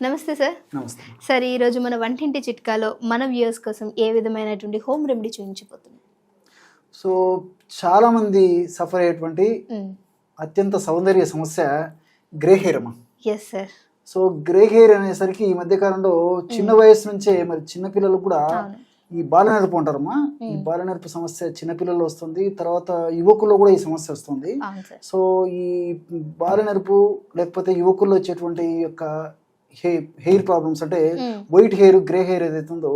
నమస్తే సార్. నమస్తే సార్, ఈరోజు మన వంటింటి చిట్కాలో మన వ్యూయర్స్ కోసం ఏ విధమైనటువంటి హోమ్ రెమెడీ చూపించబోతున్నాం? సో చాలా మంది సఫర్ అయ్యేటువంటి అత్యంత సౌందర్య సమస్య గ్రే హెయిర్ అమ్మా. Yes sir. So grey hair అనేసరికి ఈ మధ్య కాలంలో చిన్న వయసు నుంచే మరి చిన్న పిల్లలు కూడా ఈ బాలనెరుపు అంటారమ్మా. ఈ బాలనెరుపు సమస్య చిన్నపిల్లల్లో వస్తుంది, తర్వాత యువకుల్లో కూడా ఈ సమస్య వస్తుంది. సో ఈ బాలనెరుపు లేకపోతే యువకుల్లో వచ్చేటువంటి యొక్క హెయిర్ ప్రాబ్లమ్స్ అంటే వైట్ హెయిర్, గ్రే హెయిర్ ఏదైతే ఉందో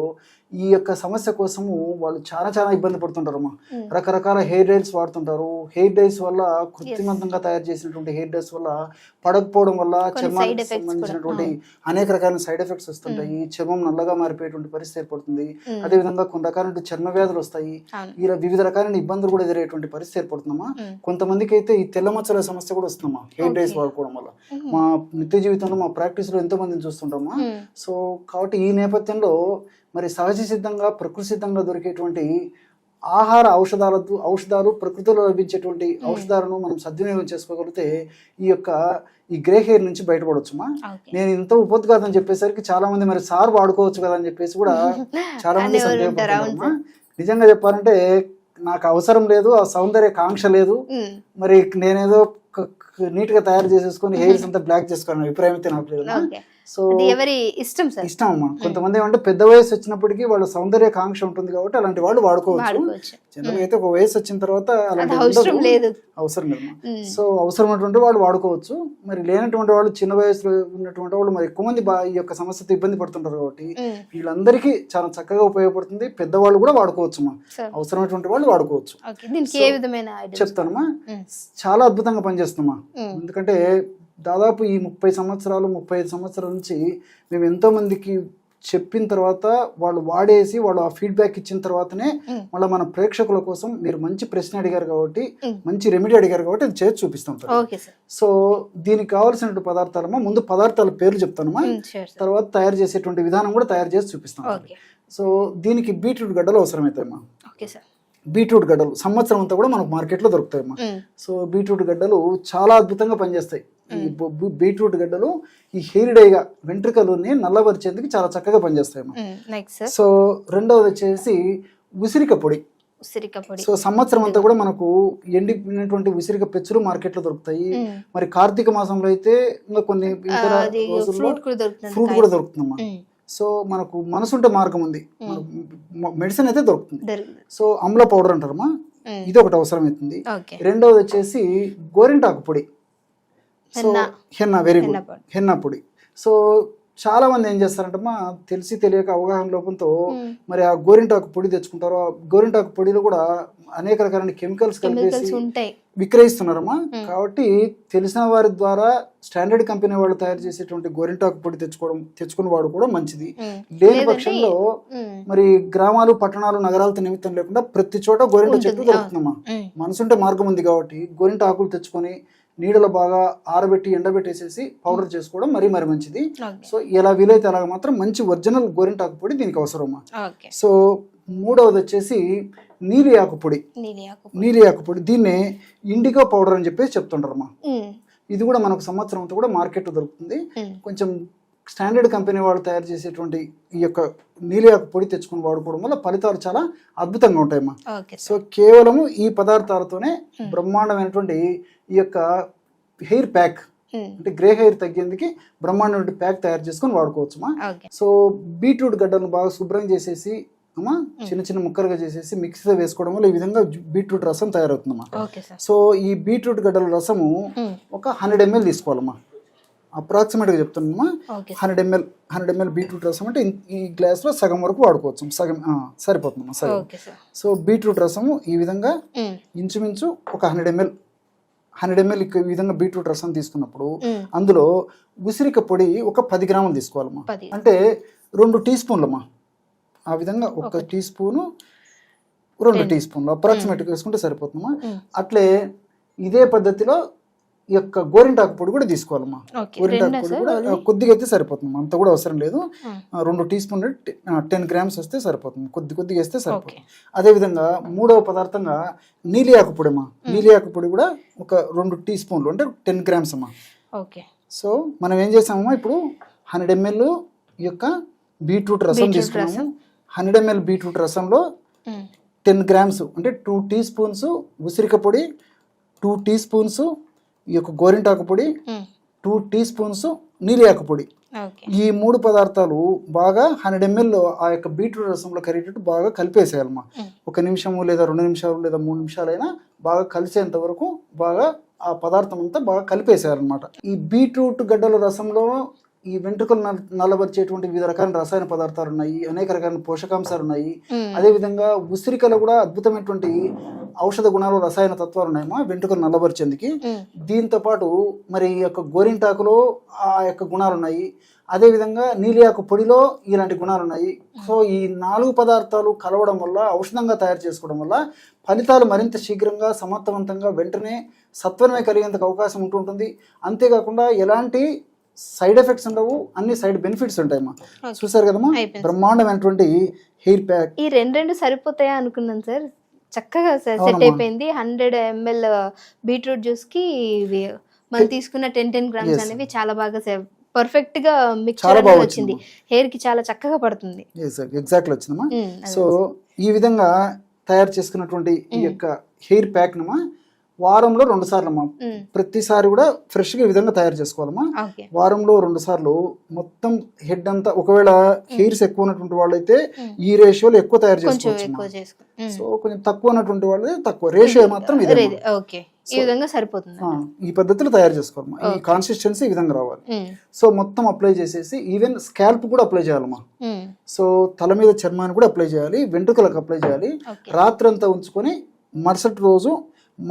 ఈ యొక్క సమస్య కోసము వాళ్ళు చాలా చాలా ఇబ్బంది పడుతుంటారమ్మా. రకరకాల హెయిర్ డైస్ వాడుతుంటారు. హెయిర్ డైస్ వల్ల కృత్రిమంతంగా తయారు చేసినటువంటి హెయిర్ డైస్ వల్ల పడకపోవడం వల్ల చర్మానికి సంబంధించినటువంటి అనేక రకాల సైడ్ ఎఫెక్ట్స్ వస్తుంటాయి. చర్మం నల్లగా మారిపోయేటువంటి పరిస్థితి ఏర్పడుతుంది. అదేవిధంగా కొన్ని రకాల చర్మ వ్యాధులు వస్తాయి. ఇలా వివిధ రకాలైన ఇబ్బందులు కూడా ఎదురయ్యేటువంటి పరిస్థితి ఏర్పడుతుందమ్మా. కొంతమందికి అయితే ఈ తెల్ల మచ్చల సమస్య కూడా వస్తుందమ్మా హెయిర్ డైస్ వాడుకోవడం వల్ల. మా నిత్య జీవితంలో మా ప్రాక్టీస్ లో ఎంతో మందిని చూస్తుంటామా. సో కాబట్టి ఈ నేపథ్యంలో మరి సహజ సిద్ధంగా ప్రకృతి సిద్ధంగా దొరికేటువంటి ఆహార ఔషధాలు ప్రకృతిలో లభించేటువంటి ఔషధాలను మనం సద్వినియోగం చేసుకోగలిగితే ఈ గ్రే హెయిర్ నుంచి బయటపడవచ్చుమా. నేను ఇంత ఉపద్ఘాతం చెప్పేసరికి చాలా మంది మరి సార్ వాడుకోవచ్చు కదా అని చెప్పేసి కూడా చాలా మంది సందేహపడుతున్నారమ్మా. నిజంగా చెప్పాలంటే నాకు అవసరం లేదు, ఆ సౌందర్య కాంక్ష లేదు, మరి నేనేదో నీట్ గా తయారు చేసేసుకొని హెయిర్స్ అంతా బ్లాక్ చేసుకోవాలని అభిప్రాయం అయితే నాకు లేదు. సో ఇష్టం అమ్మా. కొంతమంది ఏమంటే పెద్ద వయసు వచ్చినప్పటికీ వాళ్ళ సౌందర్య కాంక్ష ఉంటుంది కాబట్టి అలాంటి వాళ్ళు వాడుకోవచ్చు. జనరల్ అయితే ఒక వయసు వచ్చిన తర్వాత అలాంటి అవసరం లేదు. సో అవసరమైనటువంటి వాళ్ళు వాడుకోవచ్చు. మరి లేనటువంటి వాళ్ళు చిన్న వయసులో ఉన్నటువంటి వాళ్ళు మరి ఎక్కువ మంది ఈ యొక్క సమస్యతో ఇబ్బంది పడుతుంటారు కాబట్టి వీళ్ళందరికీ చాలా చక్కగా ఉపయోగపడుతుంది. పెద్దవాళ్ళు కూడా వాడుకోవచ్చు అమ్మా. అవసరమైనటువంటి వాళ్ళు వాడుకోవచ్చు. చెప్తానమ్మా. చాలా అద్భుతంగా పనిచేస్తుందమ్మా. ఎందుకంటే దాదాపు ఈ 35 సంవత్సరాల నుంచి మేము ఎంతో మందికి చెప్పిన తర్వాత వాళ్ళు వాడేసి వాళ్ళు ఆ ఫీడ్బ్యాక్ ఇచ్చిన తర్వాతనే మళ్ళీ మన ప్రేక్షకుల కోసం మీరు మంచి ప్రశ్న అడిగారు కాబట్టి, మంచి రెమెడీ అడిగారు కాబట్టి అది చేసి చూపిస్తాం. సో దీనికి కావాల్సినటువంటి పదార్థాలమ్మా, ముందు పదార్థాల పేర్లు చెప్తానమ్మా, తర్వాత తయారు చేసేటువంటి విధానం కూడా తయారు చేసి చూపిస్తాం. సో దీనికి బీట్రూట్ గడ్డలు అవసరమవుతాయమ్మా. బీట్రూట్ గడ్డలు సంవత్సరం అంతా కూడా మనకు మార్కెట్లో దొరుకుతాయమ్మా. సో బీట్రూట్ గడ్డలు చాలా అద్భుతంగా పనిచేస్తాయి. ఈ బీట్రూట్ గడ్డలు ఈ హెయిర్ డైగా వెంట్రుకలని నల్లబరిచేందుకు చాలా చక్కగా పనిచేస్తాయమ్మా. సో రెండవది వచ్చేసి ఉసిరిక పొడి. సో సంవత్సరం అంతా కూడా మనకు ఎండిపోయినటువంటి ఉసిరిక పెచ్చులు మార్కెట్ లో దొరుకుతాయి. మరి కార్తీక మాసంలో అయితే ఇంకా కొన్ని ఇతర రోజుల్లో ఫ్రూట్ కూడా దొరుకుతుందమ్మా. సో మనకు మనసుంటే మార్గం ఉంది, మెడిసిన్ అయితే దొరుకుతుంది. సో అమ్ల పౌడర్ అంటారమ్మా, ఇది ఒకటి అవసరం అవుతుంది. రెండవది వచ్చేసి గోరింటాకు పొడి. So henna, very good, henna పొడి. సో చాలా మంది ఏం చేస్తారంటమ్మా, తెలిసి తెలియక అవగాహన లోపంతో మరి ఆ గోరింటాకు పొడి తెచ్చుకుంటారు. ఆ గోరింటాకు పొడిలో కూడా అనేక రకాలైన కెమికల్స్ కలిపేసి విక్రయిస్తున్నారమ్మా. కాబట్టి తెలిసిన వారి ద్వారా స్టాండర్డ్ కంపెనీ వాళ్ళు తయారు చేసేటువంటి గోరింటాకు పొడి తెచ్చుకుని వాడుకోవడం మంచిది. లేని పక్షంలో మరి గ్రామాలు, పట్టణాలు, నగరాలతో నిమిత్తం లేకుండా ప్రతి చోట గోరింటా చెట్టు దొరుకుతుందమ్మా. మనసుంటే మార్గం ఉంది కాబట్టి గోరింటా ఆకులు తెచ్చుకొని నీడలో బాగా ఆరబెట్టి ఎండబెట్టేసేసి పౌడర్ చేసుకోవడం మరీ మంచిది. సో ఎలా వీలైతే అలాగ మాత్రం మంచి ఒరిజినల్ గోరింటాకు పొడి దీనికి అవసరమా. సో మూడవది వచ్చేసి నీలియాకు పొడి. నీలియాకు పొడి దీన్నే ఇండిగో పౌడర్ అని చెప్పేసి చెప్తుంటారమ్మా. ఇది కూడా మనకు సంవత్సరం అంతా కూడా మార్కెట్ దొరుకుతుంది. కొంచెం స్టాండర్డ్ కంపెనీ వాళ్ళు తయారు చేసేటువంటి ఈ యొక్క నీలియాకు పొడి తెచ్చుకుని వాడుకోవడం వల్ల ఫలితాలు చాలా అద్భుతంగా ఉంటాయమ్మా. సో కేవలము ఈ పదార్థాలతోనే బ్రహ్మాండమైనటువంటి ఈ యొక్క హెయిర్ ప్యాక్, అంటే గ్రే హెయిర్ తగ్గేందుకు బ్రహ్మాండమైన ప్యాక్ తయారు చేసుకొని వాడుకోవచ్చుమా. సో బీట్రూట్ గడ్డను బాగా శుభ్రం చేసేసి అమ్మా చిన్న చిన్న ముక్కలుగా చేసేసి మిక్సీలో వేసుకోవడం వల్ల ఈ విధంగా బీట్రూట్ రసం తయారవుతుందమ్మా. సో ఈ బీట్రూట్ గడ్డల రసము ఒక 100 ml తీసుకోవాలమ్మా. అప్రాక్సిమేట్గా చెప్తున్నామా, 100 ml బీట్రూట్ రసం అంటే ఈ గ్లాస్లో సగం వరకు వాడుకోవచ్చు. సగం సరిపోతుందమ్మా, సగం. సో బీట్రూట్ రసము ఈ విధంగా ఇంచుమించు ఒక 100 ml ఈ విధంగా బీట్రూట్ రసం తీసుకున్నప్పుడు అందులో ఉసిరిక పొడి ఒక 10 గ్రాములు తీసుకోవాలమ్మా. అంటే 2 టీ స్పూన్లమ్మా. ఆ విధంగా 1 టీ స్పూను, 2 టీ స్పూన్లు అప్రాక్సిమేట్గా వేసుకుంటే సరిపోతుందమ్మా. అట్లే ఇదే పద్ధతిలో ఈ యొక్క గోరింటాకు పొడి కూడా తీసుకోవాలమ్మా. గోరింటాకు పొడి కూడా కొద్దిగా అయితే సరిపోతుంది, అంత కూడా అవసరం లేదు. 2 టీ స్పూన్లు 10 గ్రామ్స్ వస్తే సరిపోతుంది, కొద్దిగా వేస్తే సరిపోతుంది. అదేవిధంగా మూడవ పదార్థంగా నీలియాకు పొడి అమ్మా. నీలియాకు పొడి కూడా ఒక 2 టీ స్పూన్లు అంటే 10 గ్రామ్స్ అమ్మా. సో మనం ఏం చేసామమ్మా, ఇప్పుడు 100 ml ఈ యొక్క బీట్రూట్ రసం తీసుకున్నాము. 100 ml బీట్రూట్ రసంలో 10 grams అంటే 2 teaspoons ఉసిరిక పొడి, 2 teaspoons ఈ యొక్క గోరింటాకు పొడి, 2 teaspoons నీలియాకు పొడి. ఈ 3 పదార్థాలు బాగా 100 ml ఆ యొక్క బీట్రూట్ రసంలో కరిగేటట్టు బాగా కలిపేసేయాలమ్మా. 1 నిమిషము లేదా 2 నిమిషాలు లేదా 3 నిమిషాలైనా బాగా కలిసేంత వరకు బాగా ఆ పదార్థం అంతా బాగా కలిపేసేయాలన్నమాట. ఈ బీట్రూట్ గడ్డల రసంలో ఈ వెంట్రుకలు నల్లబరిచేటువంటి వివిధ రకాల రసాయన పదార్థాలు ఉన్నాయి, అనేక రకాల పోషకాంశాలు ఉన్నాయి. అదేవిధంగా ఉసిరికలో కూడా అద్భుతమైనటువంటి ఔషధ గుణాలు, రసాయన తత్వాలు ఉన్నాయమ్మా వెంట్రుకలు నల్లబరిచేందుకు. దీంతో పాటు మరి ఈ యొక్క గోరింటాకులో ఆ యొక్క గుణాలు ఉన్నాయి. అదేవిధంగా నీలియాకు పొడిలో ఇలాంటి గుణాలు ఉన్నాయి. సో ఈ 4 పదార్థాలు కలవడం వల్ల, ఔషధంగా తయారు చేసుకోవడం వల్ల ఫలితాలు మరింత శీఘ్రంగా, సమర్థవంతంగా, వెంటనే సత్వరమే కలిగేందుకు అవకాశం ఉంటుంటుంది. అంతేకాకుండా ఎలాంటి సైడ్ ఎఫెక్ట్స్ ఉండవు, అన్ని సైడ్ బెనిఫిట్స్ ఉంటాయమ్మా. చూసారు కదమ్మా, బ్రహ్మాండమైనటువంటి హెయిర్ ప్యాక్. ఈ రెండు సరిపోతాయా అనుకున్నాను సార్, చక్కగా సెట్ అయిపోయింది. 100 ml బీట్రూట్ జ్యూస్ కి మనం తీసుకున్న 10 grams అనేవి చాలా బాగా పర్ఫెక్ట్ గా మిక్చర్ వచ్చింది. హెయిర్ కి చాలా చక్కగా పడుతుంది. ఎగ్జాక్ట్లీ వచ్చిందమ్మా. సో ఈ విధంగా తయారు చేసుకున్నటువంటి ఈ యొక్క హెయిర్ ప్యాక్ నమ్మా వారంలో 2 సార్లు అమ్మా. ప్రతిసారి కూడా ఫ్రెష్ గా ఈ విధంగా తయారు చేసుకోవాలమ్మా. వారంలో 2 సార్లు మొత్తం హెడ్ అంతా, ఒకవేళ హెయిర్స్ ఎక్కువ ఉన్నటువంటి వాళ్ళైతే ఈ రేషియోలో ఎక్కువ తయారు చేసుకోవచ్చు. సో కొంచెం తక్కువ ఉన్నటువంటి వాళ్ళు తక్కువ రేషియో మాత్రం ఈ విధంగా సరిపోతుంది. ఈ పద్ధతిలో తయారు చేసుకోవాలమ్మా. ఈ కాన్సిస్టెన్సీ ఈ విధంగా రావాలి. సో మొత్తం అప్లై చేసేసి ఈవెన్ స్కాల్ప్ కూడా అప్లై చేయాలమ్మా. సో తల మీద చర్మాన్ని కూడా అప్లై చేయాలి, వెంట్రుకలకు అప్లై చేయాలి. రాత్రంతా ఉంచుకొని మరుసటి రోజు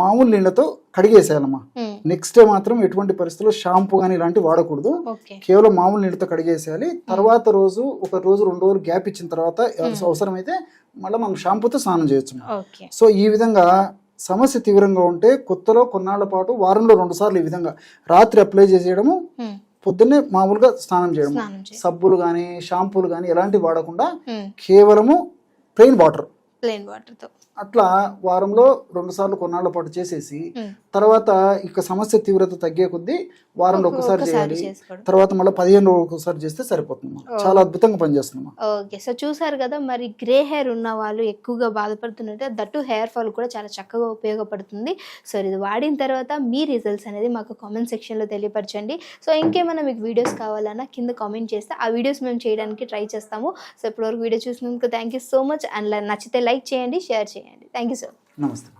మామూలు నీళ్ళతో కడిగేసేయాలమ్మా. నెక్స్ట్ డే మాత్రం ఎటువంటి పరిస్థితుల్లో షాంపూ కానీ ఇలాంటివి వాడకూడదు. కేవలం మామూలు నీళ్ళతో కడిగేసేయాలి. తర్వాత రోజు 1 రోజు 2 రోజులు గ్యాప్ ఇచ్చిన తర్వాత అవసరమైతే మళ్ళీ మనం షాంపూతో స్నానం చేయొచ్చు. సో ఈ విధంగా సమస్య తీవ్రంగా ఉంటే కొత్తలో కొన్నాళ్ల పాటు వారంలో 2 సార్లు ఈ విధంగా రాత్రి అప్లై చేసేయడము, పొద్దున్నే మామూలుగా స్నానం చేయడం. సబ్బులు కానీ షాంపూలు కానీ ఎలాంటివి వాడకుండా కేవలము ప్లెయిన్ వాటర్ తో అట్లా వారంలో 2 సార్లు కొన్నాళ్ల పాటు చేసేసి తర్వాత ఇక సమస్య తీవ్రత తగ్గే కొద్దీ వారంలో ఒకసారి చేయాలి. తర్వాత మళ్ళీ 15 రోజులకు ఒకసారి చేస్తే సరిపోతుంది. చాలా అద్భుతంగా పనిచేస్తుంది. ఓకే, సో చూసారు కదా, మరి గ్రే హెయిర్ ఉన్న వాళ్ళు ఎక్కువగా బాధపడుతున్నట్టే దట్టు హెయిర్ ఫాల్ కూడా చాలా చక్కగా ఉపయోగపడుతుంది. సో ఇది వాడిన తర్వాత మీ రిజల్ట్స్ అనేది మాకు కామెంట్ సెక్షన్లో తెలియపరచండి. సో ఇంకేమైనా మీకు వీడియోస్ కావాలన్నా కింద కామెంట్ చేస్తే ఆ వీడియోస్ మేము చేయడానికి ట్రై చేస్తాము. సో ఇప్పటివరకు వీడియో చూసినందుకు thank you so much. And నచ్చితే లైక్ చేయండి, షేర్ చేయండి. Thank you sir. నమస్తే.